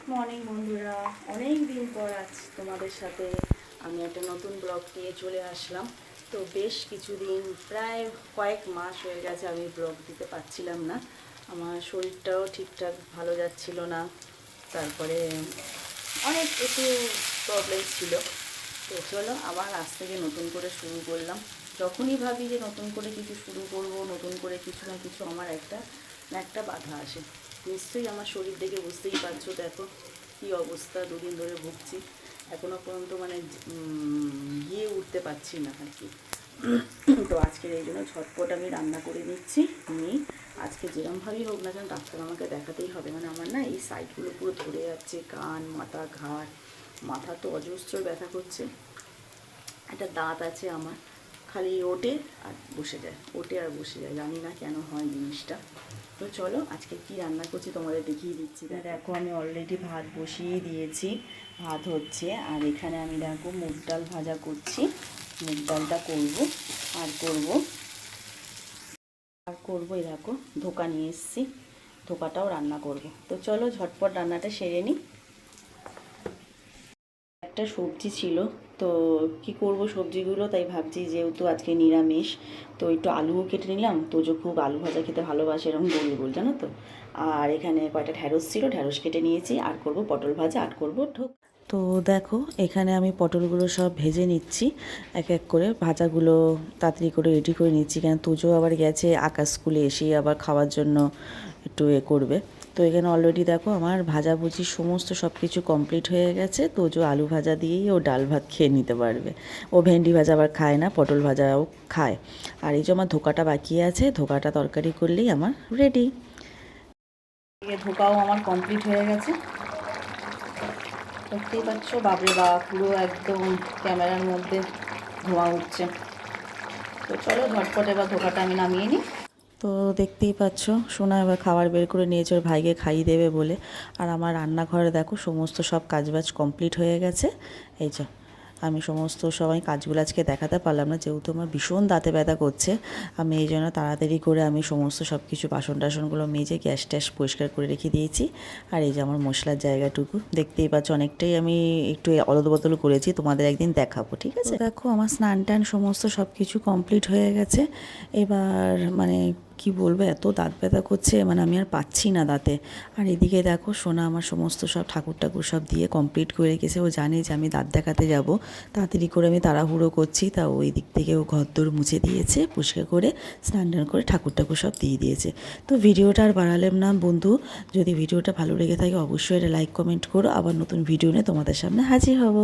Good morning বন্ধুরা, অনেক দিন পর আজ তোমাদের সাথে আমি একটা নতুন ব্লগ নিয়ে চলে আসলাম। তো বেশ কিছুদিন, প্রায় কয়েক মাস হয়ে গেছে আমি ব্লগ দিতে পারছিলাম না। আমার শরীরটাও ঠিকঠাক ভালো যাচ্ছিল না, তারপরে অনেক একটু প্রবলেম ছিল। তো চলো আবার আজ থেকে নতুন করে শুরু করলাম। যখনই ভাবি যে নতুন করে কিছু শুরু করব, নতুন করে কিছু না কিছু আমার একটা না একটা বাধা আসে। নিশ্চয়ই আমার শরীর দেখে বুঝতেই পারছো, দেখো কী অবস্থা, দুদিন ধরে ভুগছি। এখনও পর্যন্ত মানে গিয়ে উঠতে পারছি না আর কি। তো আজকের এই জন্য ঝটপট আমি রান্না করে নিচ্ছি। আজকে যেরমভাবেই হোক না কেন ডাক্তার আমাকে দেখাতেই হবে। মানে আমার না এই সাইডগুলো পুরো ধরে যাচ্ছে, কান, মাথা, ঘাড়, মাথা তো অজস্র ব্যথা করছে। একটা দাঁত আছে আমার, খালি ওঠে আর বসে যায়, ওঠে আর বসে যায়, জানি না কেন হয় জিনিসটা। তো চলো আজকে কি রান্না করছি তোমাদের দেখিয়ে দিচ্ছি। দেখো আমি অলরেডি ভাত বসিয়ে দিয়েছি, ভাত হচ্ছে। আর এখানে আমি দেখো মুগ ডাল ভাজা করছি। মুগ ডালটা করবো এই দেখো ধোকা নিয়ে এসেছি, ধোকাটাও রান্না করব। তো চলো ঝটপট রান্নাটা সেরে নিই। একটা সবজি ছিল, তো কি করব সবজিগুলো, তাই ভাবছি যেহেতু আজকে নিরামিষ, তো একটু আলুও কেটে নিলাম। তোজো খুব আলু ভাজা খেতে ভালোবাসে, এরকম গোল গোল, জানো তো। আর এখানে কয়টা ঢ্যাঁড়স ছিল, ঢ্যাঁড়স কেটে নিয়েছি। আর করব পটল ভাজা, আর করব ঢোক। তো দেখো এখানে আমি পটলগুলো সব ভেজে নিচ্ছি এক এক করে। ভাজাগুলো তাড়াতাড়ি করে রেডি করে নিচ্ছি, কেন তোজো আবার গেছে আকাশ স্কুলে, এসেই আবার খাওয়ার জন্য একটু করবে। তো এখানে অলরেডি দেখো আমার ভাজাভুজি সমস্ত সব কিছু কমপ্লিট হয়ে গেছে। তোজো আলু ভাজা দিয়েই ও ডাল ভাত খেয়ে নিতে পারবে। ও ভেন্ডি ভাজা আবার খায় না, পটল ভাজাও খায়। আর এই যে আমার ধোকাটা বাকি আছে, ধোকাটা তরকারি করলেই আমার রেডি। ধোকাও আমার কমপ্লিট হয়ে গেছে, দেখতেই পাচ্ছ। বাপরে বাপ, পুরো একদম ক্যামেরার মধ্যে ধোঁয়া উঠছে। তো চলো ঝটপট এবার ধোকাটা আমি নামিয়ে নিই। তো দেখতেই পাচ্ছ সোনা এবার খাবার বের করে নিয়েছে ওর ভাইকে খাইয়ে দেবে বলে। আর আমার রান্নাঘরে দেখো সমস্ত সব কাজবাজ কমপ্লিট হয়ে গেছে। এই যে আমি সমস্ত সবাই কাজগুলো আজকে দেখাতে পারলাম না, যেহেতু আমার ভীষণ দাঁতে ব্যথা করছে। আমি এই জন্য তাড়াতাড়ি করে আমি সমস্ত সব কিছু বাসন টাসনগুলো মেজে গ্যাস ট্যাস পরিষ্কার করে রেখে দিয়েছি। আর এই যে আমার মশলার জায়গাটুকু দেখতেই পাচ্ছ, অনেকটাই আমি একটু অদল বদল করেছি, তোমাদের একদিন দেখাবো, ঠিক আছে। দেখো আমার স্নান টান সমস্ত সব কিছু কমপ্লিট হয়ে গেছে। এবার মানে কি বলবো, এত দাঁত ব্যথা করছে, মানে আমি আর পাচ্ছি না দাঁতে। আর এদিকে দেখো সোনা আমার সমস্ত সব ঠাকুর সব দিয়ে কমপ্লিট করে রেখেছে। ও জানে যে আমি দাঁত দেখাতে যাব, তাড়াতাড়ি করে আমি তাড়াহুড়ো করছি। তা ওই দিক থেকে ও ঘরদোর মুছে দিয়েছে, পরিষ্কার করে স্নান টান করে ঠাকুর সব দিয়ে দিয়েছে। তো ভিডিওটা আর বাড়ালাম না বন্ধু, যদি ভিডিওটা ভালো লেগে থাকে অবশ্যই এটা লাইক কমেন্ট করো। আবার নতুন ভিডিও নিয়ে তোমাদের সামনে হাজির হব।